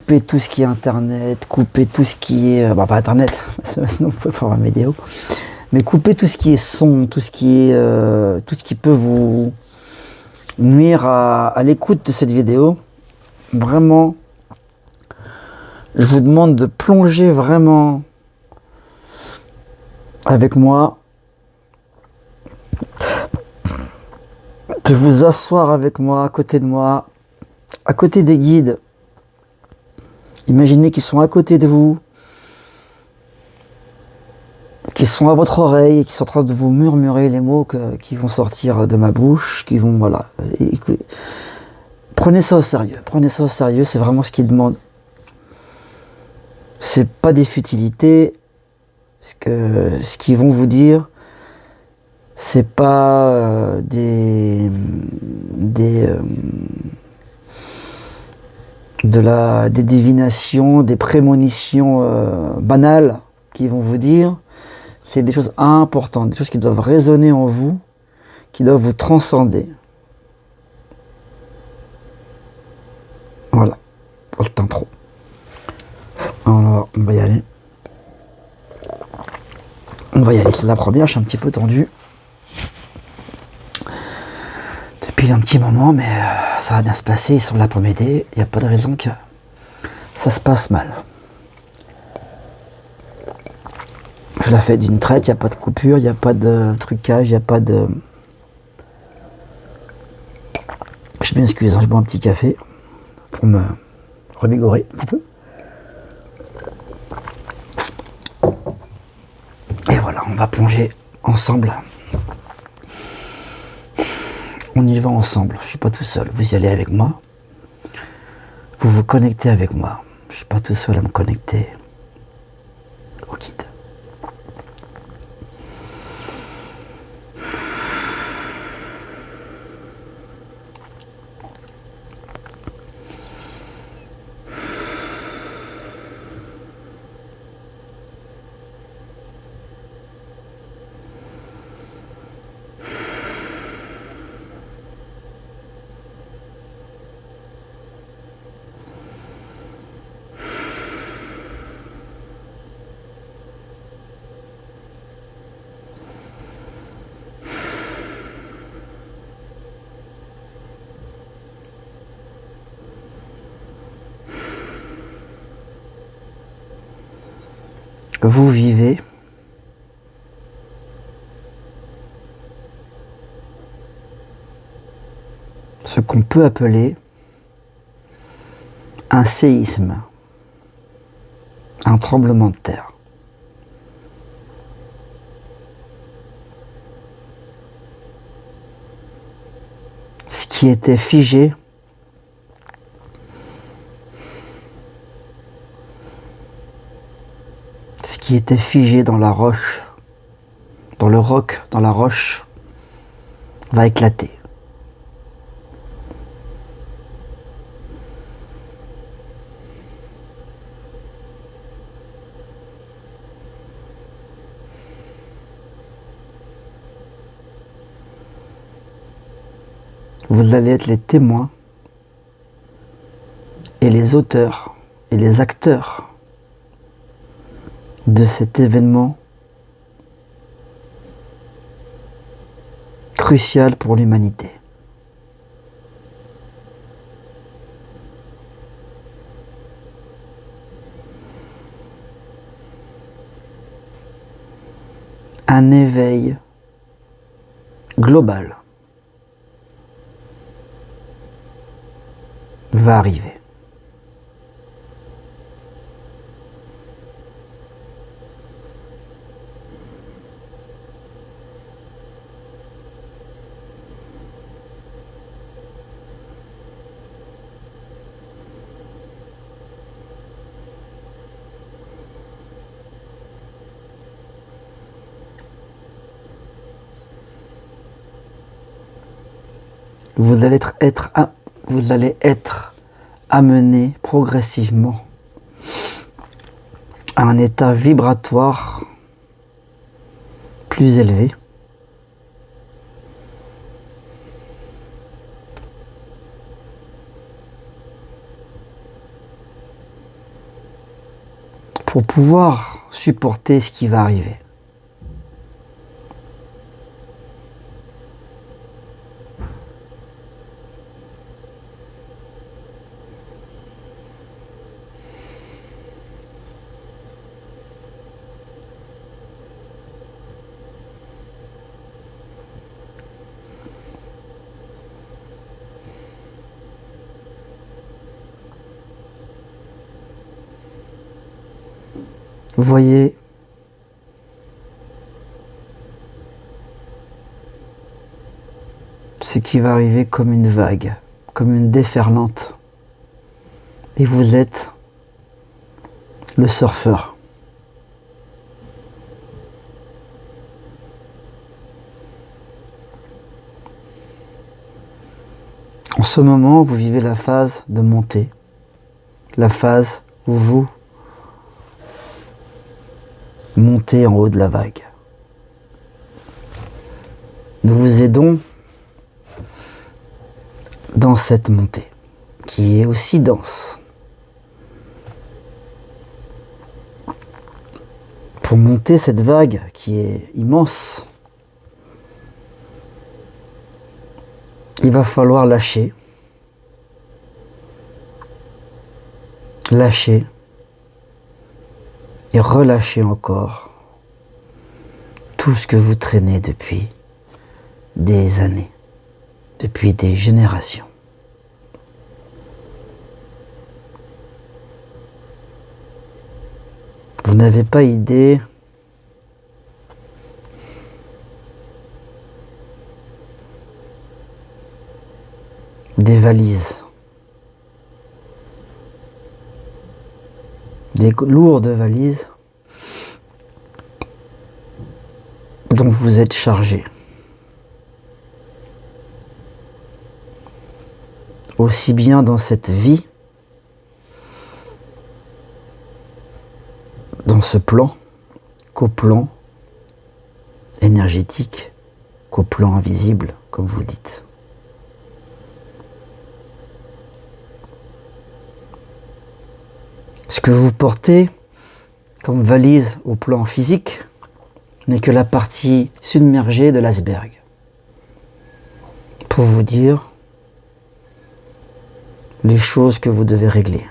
couper tout ce qui est internet, couper tout ce qui est... pas internet, sinon vous pouvez pas voir mes vidéos. Mais couper tout ce qui est son, tout ce qui peut vous nuire à l'écoute de cette vidéo. Vraiment, je vous demande de plonger vraiment avec moi, de vous asseoir avec moi, à côté de moi, à côté des guides. Imaginez qu'ils sont à côté de vous, qui sont à votre oreille et qui sont en train de vous murmurer les mots qui vont sortir de ma bouche, qui vont, voilà. Prenez ça au sérieux, c'est vraiment ce qu'ils demandent. C'est pas des futilités, ce qu'ils vont vous dire, c'est pas des divinations, des prémonitions banales qu'ils vont vous dire. C'est des choses importantes, des choses qui doivent résonner en vous, qui doivent vous transcender. Voilà, pour cette intro. Alors, on va y aller. C'est la première, je suis un petit peu tendu. Depuis un petit moment, mais ça va bien se passer, ils sont là pour m'aider. Il n'y a pas de raison que ça se passe mal. Je la fais d'une traite, il n'y a pas de coupure, il n'y a pas de trucage, il n'y a pas de... Je m'excuse, je bois un petit café pour me revigorer un petit peu. Et voilà, on va plonger ensemble. On y va ensemble, je ne suis pas tout seul, vous y allez avec moi. Vous vous connectez avec moi, je ne suis pas tout seul à me connecter au guide. Vous vivez ce qu'on peut appeler un séisme, un tremblement de terre. Ce qui était figé dans la roche, dans le roc, dans la roche, va éclater. Vous allez être les témoins et les auteurs et les acteurs de cet événement crucial pour l'humanité. Un éveil global va arriver. Vous allez être amené progressivement à un état vibratoire plus élevé. pour pouvoir supporter ce qui va arriver. Vous voyez ce qui va arriver comme une vague, comme une déferlante. Et vous êtes le surfeur. En ce moment, vous vivez la phase de montée, la phase où vous montez en haut de la vague. Nous vous aidons dans cette montée, qui est aussi dense. Pour monter cette vague qui est immense, il va falloir lâcher, lâcher et relâcher encore tout ce que vous traînez depuis des années, depuis des générations. Vous n'avez pas idée des valises, des lourdes valises dont vous êtes chargé. Aussi bien dans cette vie, dans ce plan, qu'au plan énergétique, qu'au plan invisible, comme vous dites. Ce que vous portez comme valise au plan physique n'est que la partie submergée de l'iceberg. Pour vous dire les choses que vous devez régler.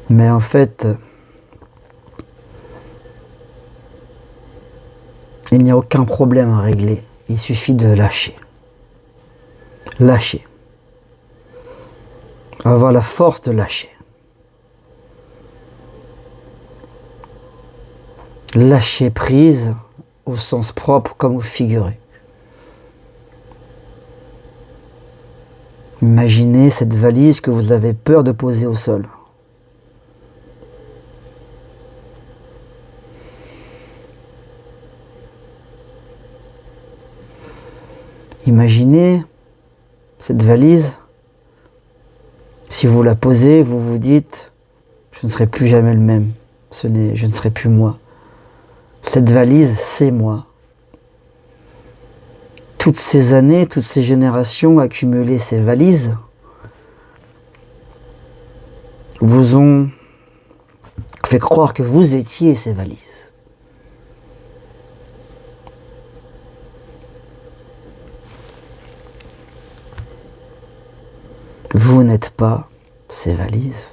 Mais en fait, il n'y a aucun problème à régler. Il suffit de lâcher. Lâcher. Avoir la force de lâcher. Lâcher prise au sens propre comme au figuré. Imaginez cette valise que vous avez peur de poser au sol. Imaginez cette valise, si vous la posez, vous vous dites « je ne serai plus jamais le même, je ne serai plus moi ». Cette valise, c'est moi. Toutes ces années, toutes ces générations accumulées ces valises vous ont fait croire que vous étiez ces valises. Vous n'êtes pas ces valises,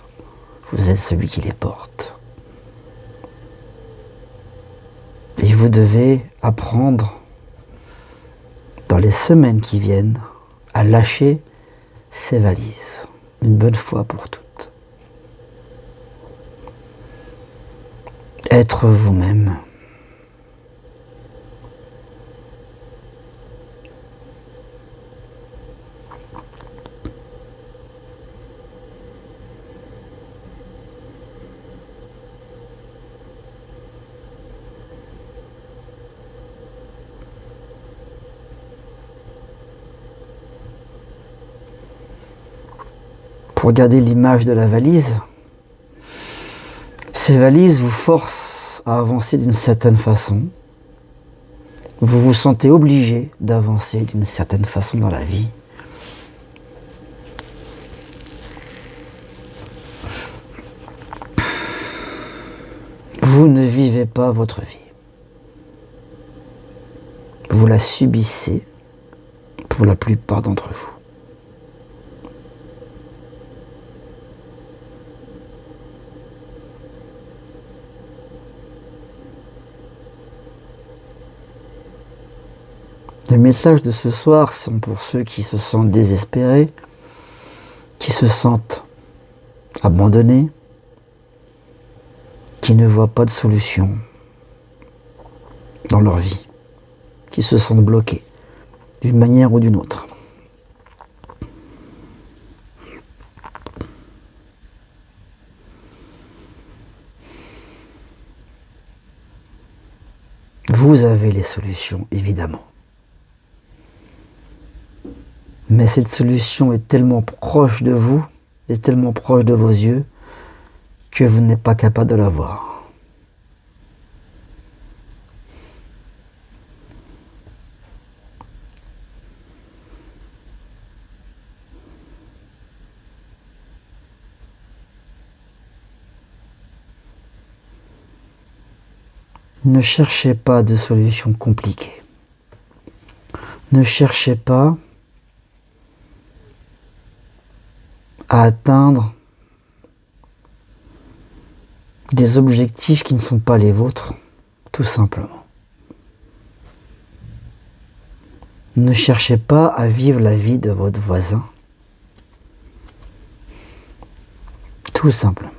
vous êtes celui qui les porte. Et vous devez apprendre, dans les semaines qui viennent, à lâcher ces valises, une bonne fois pour toutes. Être vous-même. Pour garder l'image de la valise, ces valises vous forcent à avancer d'une certaine façon, vous vous sentez obligé d'avancer d'une certaine façon dans la vie. Vous ne vivez pas votre vie. Vous la subissez pour la plupart d'entre vous. Les messages de ce soir sont pour ceux qui se sentent désespérés, qui se sentent abandonnés, qui ne voient pas de solution dans leur vie, qui se sentent bloqués d'une manière ou d'une autre. Vous avez les solutions, évidemment. Mais cette solution est tellement proche de vous, est tellement proche de vos yeux, que vous n'êtes pas capable de la voir. Ne cherchez pas de solution compliquée. Ne cherchez pas à atteindre des objectifs qui ne sont pas les vôtres, tout simplement. Ne cherchez pas à vivre la vie de votre voisin, tout simplement.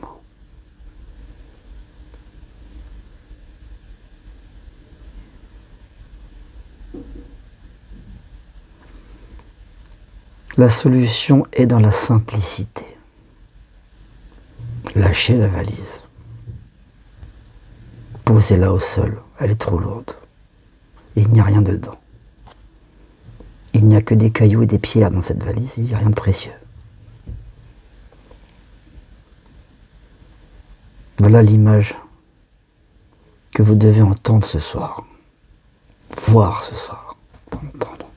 La solution est dans la simplicité. Lâchez la valise. Posez-la au sol, elle est trop lourde. Il n'y a rien dedans. Il n'y a que des cailloux et des pierres dans cette valise, il n'y a rien de précieux. Voilà l'image que vous devez entendre ce soir. Voir ce soir, pas entendre.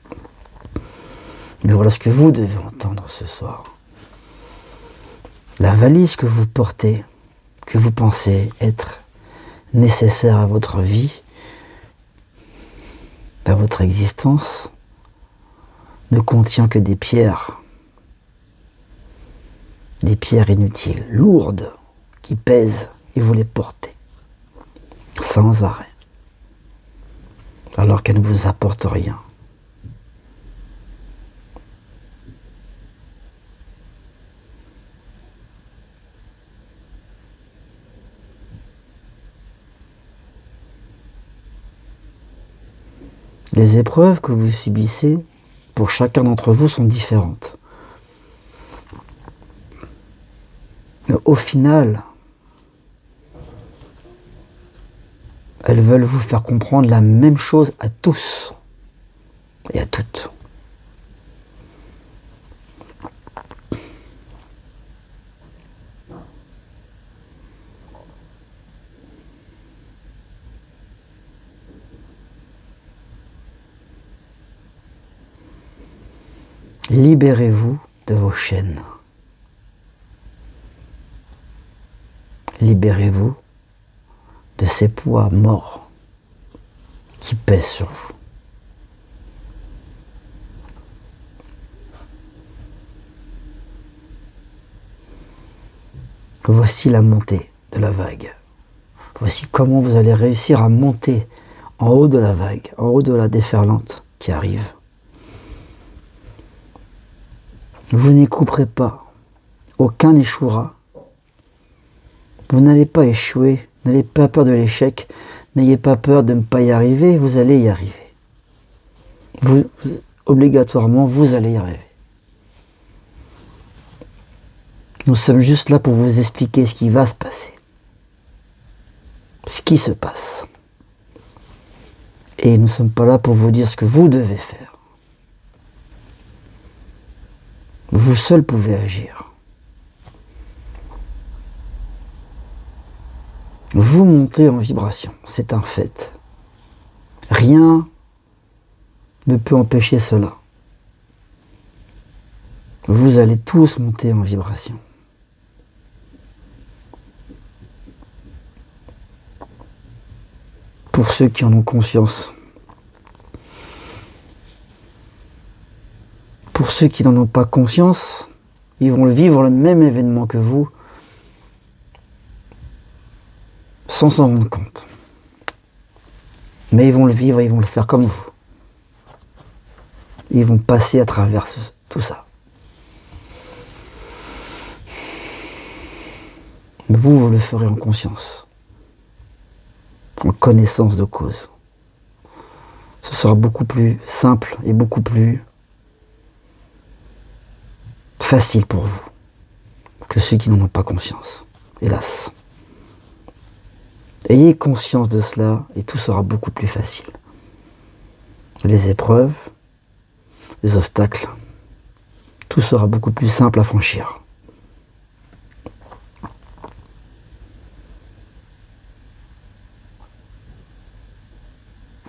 Mais voilà ce que vous devez entendre ce soir. La valise que vous portez, que vous pensez être nécessaire à votre vie, à votre existence, ne contient que des pierres inutiles, lourdes, qui pèsent, et vous les portez sans arrêt, alors qu'elles ne vous apportent rien. Les épreuves que vous subissez, pour chacun d'entre vous, sont différentes. Mais au final, elles veulent vous faire comprendre la même chose à tous et à toutes. Libérez-vous de vos chaînes. Libérez-vous de ces poids morts qui pèsent sur vous. Voici la montée de la vague. Voici comment vous allez réussir à monter en haut de la vague, en haut de la déferlante qui arrive. Vous n'y couperez pas, aucun n'échouera. Vous n'allez pas échouer, n'ayez pas peur de l'échec, n'ayez pas peur de ne pas y arriver, vous allez y arriver. Obligatoirement, vous allez y arriver. Nous sommes juste là pour vous expliquer ce qui va se passer, ce qui se passe. Et nous ne sommes pas là pour vous dire ce que vous devez faire. Vous seul pouvez agir. Vous montez en vibration, c'est un fait. Rien ne peut empêcher cela. Vous allez tous monter en vibration. Pour ceux qui en ont conscience. Pour ceux qui n'en ont pas conscience, ils vont vivre le même événement que vous, sans s'en rendre compte. Mais ils vont le vivre, ils vont le faire comme vous. Ils vont passer à travers tout ça. Mais vous le ferez en conscience, en connaissance de cause. Ce sera beaucoup plus simple et beaucoup plus facile pour vous que ceux qui n'en ont pas conscience, hélas. Ayez conscience de cela et tout sera beaucoup plus facile. Les épreuves, les obstacles, tout sera beaucoup plus simple à franchir.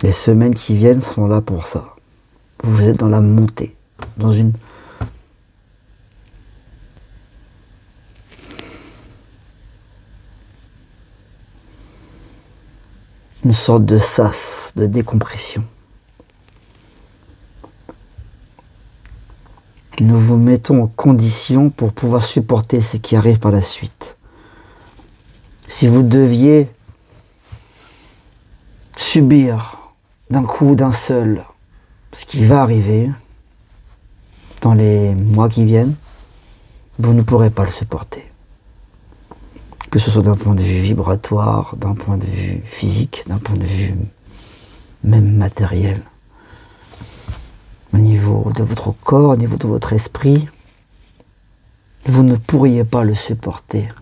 Les semaines qui viennent sont là pour ça. Vous êtes dans la montée, dans une sorte de sas, de décompression. Nous vous mettons en condition pour pouvoir supporter ce qui arrive par la suite. Si vous deviez subir d'un coup, d'un seul, ce qui va arriver dans les mois qui viennent, vous ne pourrez pas le supporter. Que ce soit d'un point de vue vibratoire, d'un point de vue physique, d'un point de vue même matériel. Au niveau de votre corps, au niveau de votre esprit, vous ne pourriez pas le supporter.